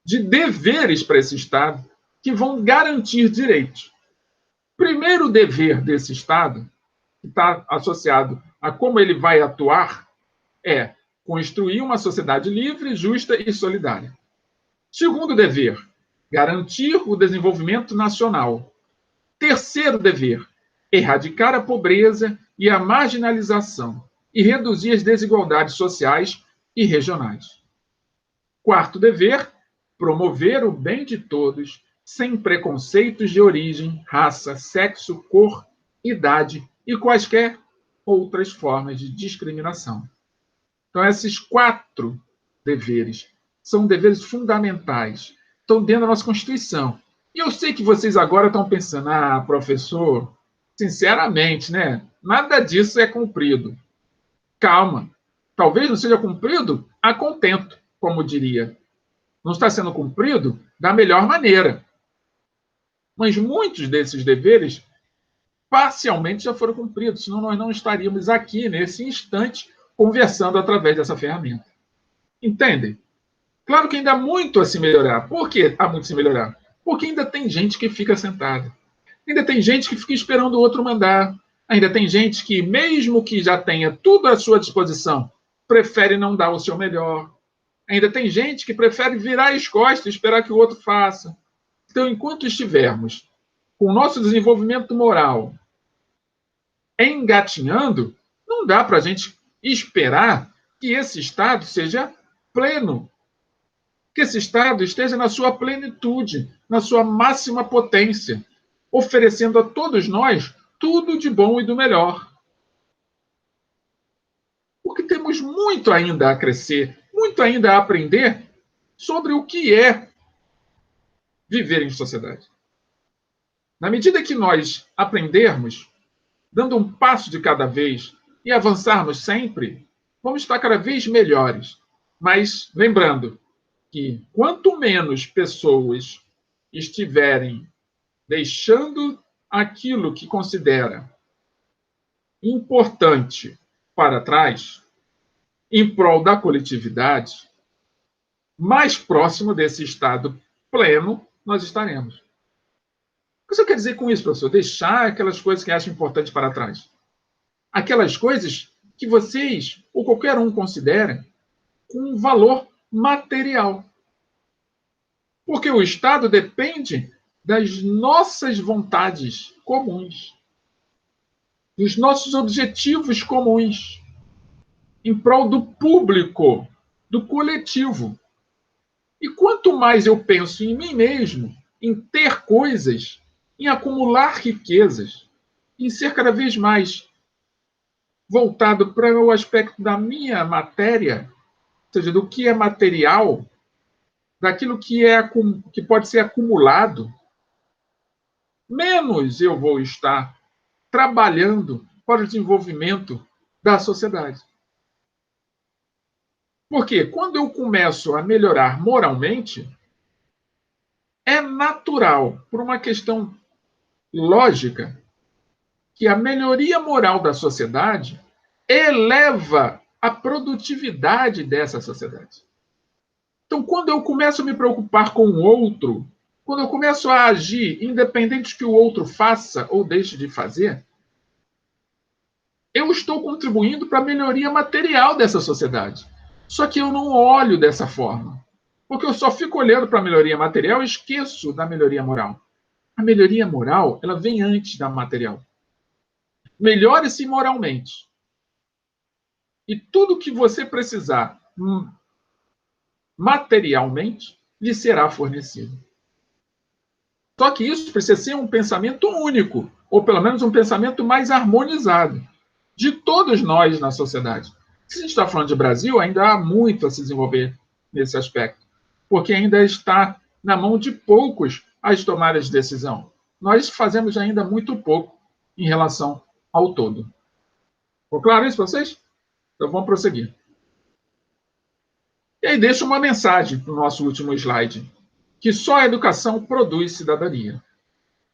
de deveres para esse Estado que vão garantir direitos. Primeiro dever desse Estado, que está associado a como ele vai atuar, é construir uma sociedade livre, justa e solidária. Segundo dever, garantir o desenvolvimento nacional. Terceiro dever, erradicar a pobreza e a marginalização e reduzir as desigualdades sociais e regionais. Quarto dever, promover o bem de todos, sem preconceitos de origem, raça, sexo, cor, idade e quaisquer outras formas de discriminação. Então, esses 4 deveres são deveres fundamentais, estão dentro da nossa Constituição. E eu sei que vocês agora estão pensando, professor, sinceramente, né? Nada disso é cumprido. Calma. Talvez não seja cumprido a contento, como diria. Não está sendo cumprido da melhor maneira. Mas muitos desses deveres parcialmente já foram cumpridos, senão nós não estaríamos aqui, nesse instante, conversando através dessa ferramenta. Entendem? Claro que ainda há muito a se melhorar. Por que há muito a se melhorar? Porque ainda tem gente que fica sentada. Ainda tem gente que fica esperando o outro mandar. Ainda tem gente que, mesmo que já tenha tudo à sua disposição, prefere não dar o seu melhor. Ainda tem gente que prefere virar as costas e esperar que o outro faça. Então, enquanto estivermos com o nosso desenvolvimento moral engatinhando, não dá para a gente esperar que esse Estado seja pleno. Que esse Estado esteja na sua plenitude, na sua máxima potência, oferecendo a todos nós tudo de bom e do melhor. Porque temos muito ainda a crescer, muito ainda a aprender sobre o que é viver em sociedade. Na medida que nós aprendermos, dando um passo de cada vez e avançarmos sempre, vamos estar cada vez melhores. Mas lembrando que quanto menos pessoas estiverem deixando aquilo que considera importante para trás, em prol da coletividade, mais próximo desse estado pleno nós estaremos. O que você quer dizer com isso, professor? Deixar aquelas coisas que acham importantes para trás. Aquelas coisas que vocês, ou qualquer um, considera com um valor material. Porque o Estado depende das nossas vontades comuns, dos nossos objetivos comuns, em prol do público, do coletivo. E quanto mais eu penso em mim mesmo, em ter coisas, em acumular riquezas, em ser cada vez mais voltado para o aspecto da minha matéria, ou seja, do que é material, daquilo que pode ser acumulado, menos eu vou estar trabalhando para o desenvolvimento da sociedade. Porque quando eu começo a melhorar moralmente, é natural, por uma questão lógica, que a melhoria moral da sociedade eleva a produtividade dessa sociedade. Então, quando eu começo a me preocupar com o outro, quando eu começo a agir independente do que o outro faça ou deixe de fazer, eu estou contribuindo para a melhoria material dessa sociedade. Só que eu não olho dessa forma. Porque eu só fico olhando para a melhoria material e esqueço da melhoria moral. A melhoria moral, ela vem antes da material. Melhore-se moralmente. E tudo que você precisar materialmente lhe será fornecido. Só que isso precisa ser um pensamento único, ou pelo menos um pensamento mais harmonizado, de todos nós na sociedade. Se a gente está falando de Brasil, ainda há muito a se desenvolver nesse aspecto, porque ainda está na mão de poucos as tomadas de decisão. Nós fazemos ainda muito pouco em relação ao todo. Ficou claro isso para vocês? Então vamos prosseguir. E aí deixo uma mensagem para o nosso último slide, que só a educação produz cidadania.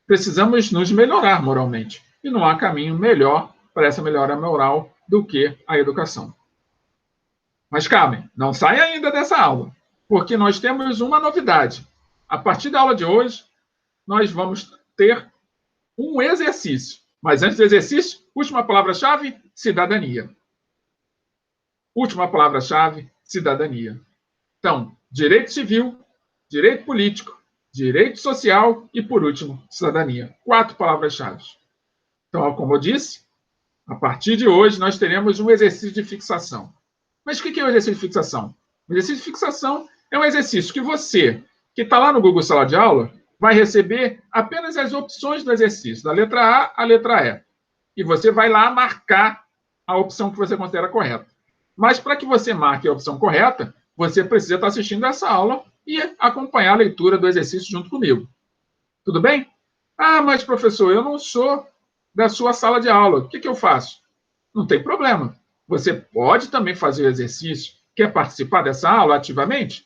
Precisamos nos melhorar moralmente, e não há caminho melhor para essa melhora moral do que a educação. Mas, Carmen, não saia ainda dessa aula, porque nós temos uma novidade. A partir da aula de hoje, nós vamos ter um exercício. Mas antes do exercício, última palavra-chave, cidadania. Última palavra-chave, cidadania. Então, direito civil, direito político, direito social e, por último, cidadania. 4 palavras-chave. Então, como eu disse, a partir de hoje nós teremos um exercício de fixação. Mas o que é o exercício de fixação? O exercício de fixação é um exercício que você, que está lá no Google Sala de Aula, vai receber apenas as opções do exercício, da letra A à letra E. E você vai lá marcar a opção que você considera correta. Mas para que você marque a opção correta, você precisa estar assistindo essa aula e acompanhar a leitura do exercício junto comigo. Tudo bem? Ah, mas professor, eu não sou da sua sala de aula. O que eu faço? Não tem problema. Você pode também fazer o exercício. Quer participar dessa aula ativamente?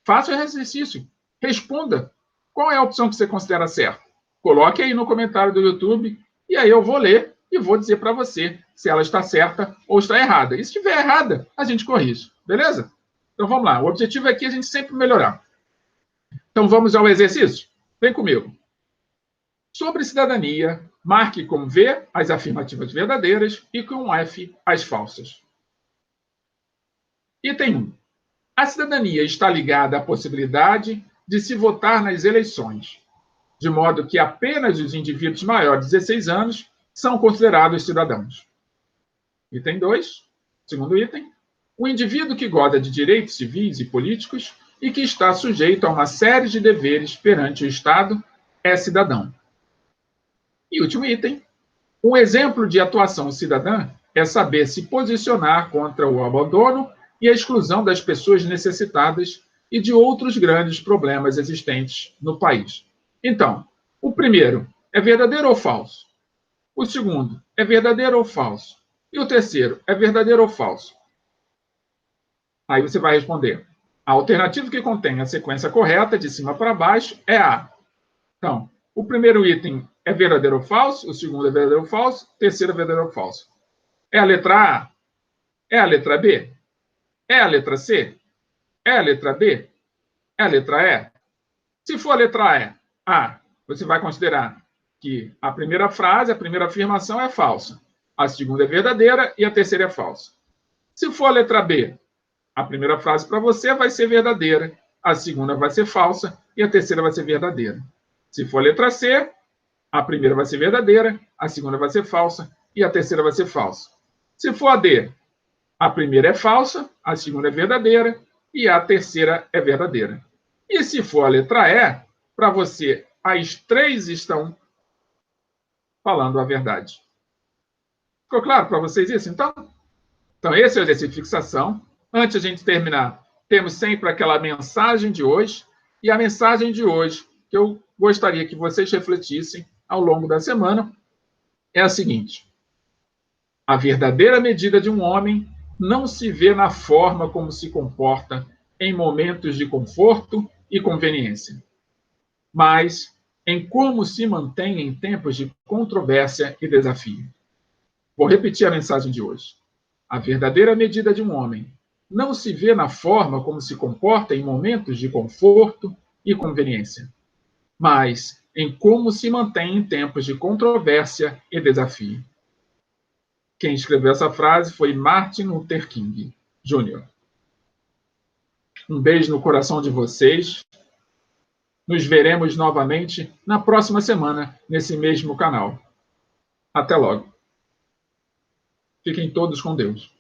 Faça o exercício. Responda. Qual é a opção que você considera certa? Coloque aí no comentário do YouTube e aí eu vou ler e vou dizer para você se ela está certa ou está errada. E se estiver errada, a gente corrige. Beleza? Então vamos lá. O objetivo aqui é a gente sempre melhorar. Então vamos ao exercício? Vem comigo. Sobre cidadania, marque com V as afirmativas verdadeiras e com F as falsas. Item 1. A cidadania está ligada à possibilidade de se votar nas eleições, de modo que apenas os indivíduos maiores de 16 anos são considerados cidadãos. Item 2. Segundo item. O indivíduo que goza de direitos civis e políticos e que está sujeito a uma série de deveres perante o Estado é cidadão. E último item. Um exemplo de atuação cidadã é saber se posicionar contra o abandono e a exclusão das pessoas necessitadas e de outros grandes problemas existentes no país. Então, o primeiro é verdadeiro ou falso? O segundo é verdadeiro ou falso? E o terceiro é verdadeiro ou falso? Aí você vai responder. A alternativa que contém a sequência correta, de cima para baixo, é A. Então, o primeiro item é verdadeiro ou falso, o segundo é verdadeiro ou falso, o terceiro é verdadeiro ou falso. É a letra A? É a letra B? É a letra C? É a letra D? É a letra E? Se for a letra A, você vai considerar que a primeira frase, a primeira afirmação é falsa, a segunda é verdadeira e a terceira é falsa. Se for a letra B, A primeira frase para você vai ser verdadeira, a segunda vai ser falsa e a terceira vai ser verdadeira. Se for a letra C, a primeira vai ser verdadeira, a segunda vai ser falsa e a terceira vai ser falsa. Se for a D, a primeira é falsa, a segunda é verdadeira e a terceira é verdadeira. E se for a letra E, para você, as três estão falando a verdade. Ficou claro para vocês isso, então? Então, esse é o exercício de fixação. Antes de a gente terminar, temos sempre aquela mensagem de hoje. E a mensagem de hoje, que eu gostaria que vocês refletissem ao longo da semana, é a seguinte: a verdadeira medida de um homem não se vê na forma como se comporta em momentos de conforto e conveniência, mas em como se mantém em tempos de controvérsia e desafio. Vou repetir a mensagem de hoje. A verdadeira medida de um homem não se vê na forma como se comporta em momentos de conforto e conveniência, mas em como se mantém em tempos de controvérsia e desafio. Quem escreveu essa frase foi Martin Luther King Jr. Um beijo no coração de vocês. Nos veremos novamente na próxima semana, nesse mesmo canal. Até logo. Fiquem todos com Deus.